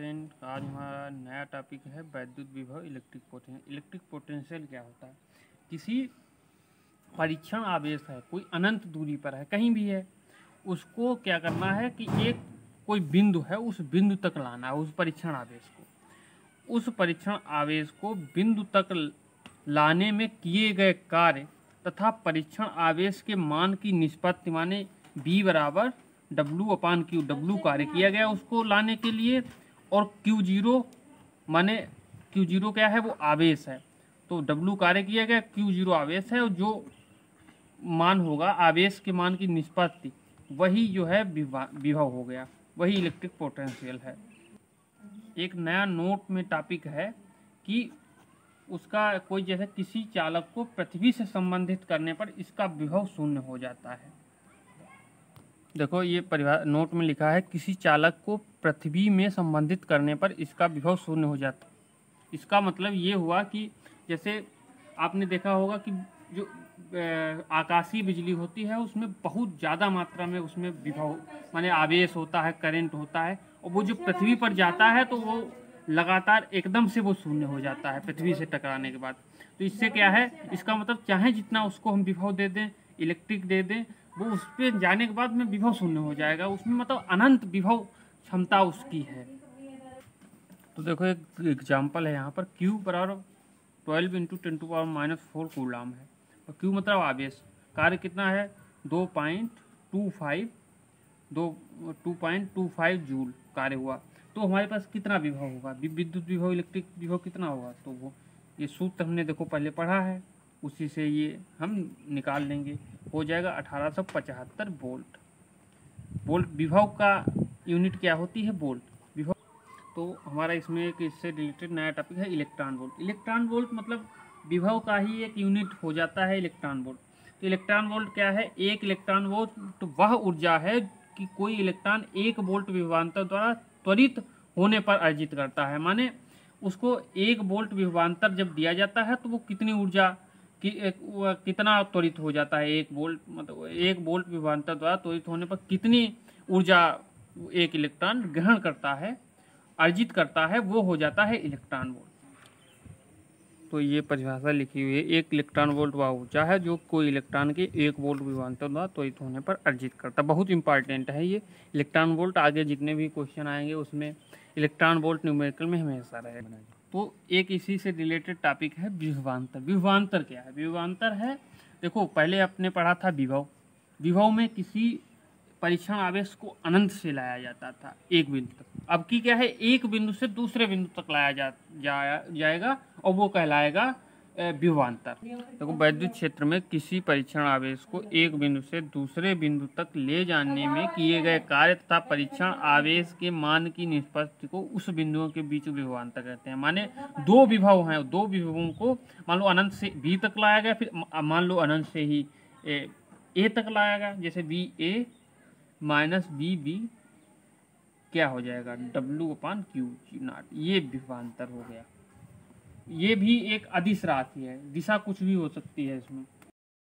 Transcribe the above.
Friend, आज हमारा नया टॉपिक है वैद्युत विभव इलेक्ट्रिक पोटेंशियल। इलेक्ट्रिक पोटेंशियल क्या होता है? किसी परीक्षण आवेश है, कोई अनंत दूरी पर है, कहीं भी है, उसको क्या करना है कि एक कोई बिंदु है, उस बिंदु तक लाना है उस परीक्षण आवेश को। उस परीक्षण आवेश को बिंदु तक लाने में किए गए कार्य तथा परीक्षण आवेश के मान की निष्पत्ति, माने B बराबर W/Q, W कार्य किया गया उसको लाने के लिए, और Q0 माने Q0 क्या है? वो आवेश है। तो W कार्य किया गया, Q0 आवेश है, और जो मान होगा आवेश के मान की निष्पत्ति, वही जो है विभव हो गया, वही इलेक्ट्रिक पोटेंशियल है। एक नया नोट में टॉपिक है कि उसका कोई जैसे किसी चालक को पृथ्वी से संबंधित करने पर इसका विभव शून्य हो जाता है। देखो ये नोट में लिखा है, किसी चालक को पृथ्वी में संबंधित करने पर इसका विभव शून्य हो जाता है। इसका मतलब ये हुआ कि जैसे आपने देखा होगा कि जो आकाशीय बिजली होती है उसमें बहुत ज़्यादा मात्रा में उसमें विभव माने आवेश होता है, करंट होता है, और वो जो पृथ्वी पर जाता है तो वो लगातार एकदम से वो शून्य हो जाता है पृथ्वी से टकराने के बाद। तो इससे क्या है, इसका मतलब चाहे जितना उसको हम विभव दे दें, इलेक्ट्रिक दे दें, वो उस पर जाने के बाद में विभव शून्य हो जाएगा। उसमें मतलब अनंत विभव क्षमता उसकी है। तो देखो एक एग्जाम्पल है यहाँ पर, Q बराबर 12 × 10⁻⁻4 कूलाम है, और Q मतलब आवेश। कार्य कितना है? 2.25 जूल कार्य हुआ। तो हमारे पास कितना विभव होगा? विद्युत विभव, इलेक्ट्रिक विभव कितना होगा? तो वो ये सूत्र हमने देखो पहले पढ़ा है, उसी से ये हम निकाल लेंगे। हो जाएगा 1875 वोल्ट। वोल्ट विभव का यूनिट क्या होती है? वोल्ट विभव। तो हमारा इसमें एक इससे रिलेटेड नया टॉपिक है इलेक्ट्रॉन वोल्ट। इलेक्ट्रॉन वोल्ट मतलब विभव का ही एक यूनिट हो जाता है इलेक्ट्रॉन वोल्ट। तो इलेक्ट्रॉन वोल्ट क्या है? एक इलेक्ट्रॉन वोल्ट तो वह ऊर्जा है कि कोई इलेक्ट्रॉन 1 वोल्ट विभवांतर द्वारा त्वरित होने पर अर्जित करता है। माने उसको 1 वोल्ट विभवांतर जब दिया जाता है तो वो कितनी ऊर्जा कितना त्वरित हो जाता है? 1 वोल्ट मतलब 1 वोल्ट विभवांतर द्वारा त्वरित होने पर कितनी ऊर्जा एक इलेक्ट्रॉन ग्रहण करता है, अर्जित करता है, वो हो जाता है इलेक्ट्रॉन वोल्ट। तो ये परिभाषा लिखी हुई है, एक इलेक्ट्रॉन वोल्ट वह ऊर्जा है जो कोई इलेक्ट्रॉन के 1 वोल्ट विभवांतर द्वारा त्वरित होने पर अर्जित करता है। बहुत इंपॉर्टेंट है ये इलेक्ट्रॉन वोल्ट। आगे जितने भी क्वेश्चन आएंगे उसमें इलेक्ट्रॉन वोल्ट न्यूमेरिकल में हमेशा रहेगा। तो एक इसी से रिलेटेड टॉपिक है विभवांतर। विभवांतर क्या है? विभवांतर है, देखो पहले आपने पढ़ा था विभव। विभव में किसी परीक्षण आवेश को अनंत से लाया जाता था एक बिंदु तक। अब की क्या है? एक बिंदु से दूसरे बिंदु तक लाया जाएगा, और वो कहलाएगा विभवांतर। देखो वैद्युत क्षेत्र में किसी परीक्षण आवेश को एक बिंदु से दूसरे बिंदु तक ले जाने में किए गए कार्य तथा परीक्षण आवेश के मान की निष्पत्ति को उस बिंदुओं के बीच विभवांतर कहते हैं। माने दो विभव हैं, दो विभवों को मान लो अनंत से B तक लाया गया, फिर मान लो अनंत से ही A तक लाया गया, जैसे BA माइनस BB क्या हो जाएगा? W/Q0। ये विभवांतर हो गया। ये भी एक अदिश राशि है, दिशा कुछ भी हो सकती है इसमें।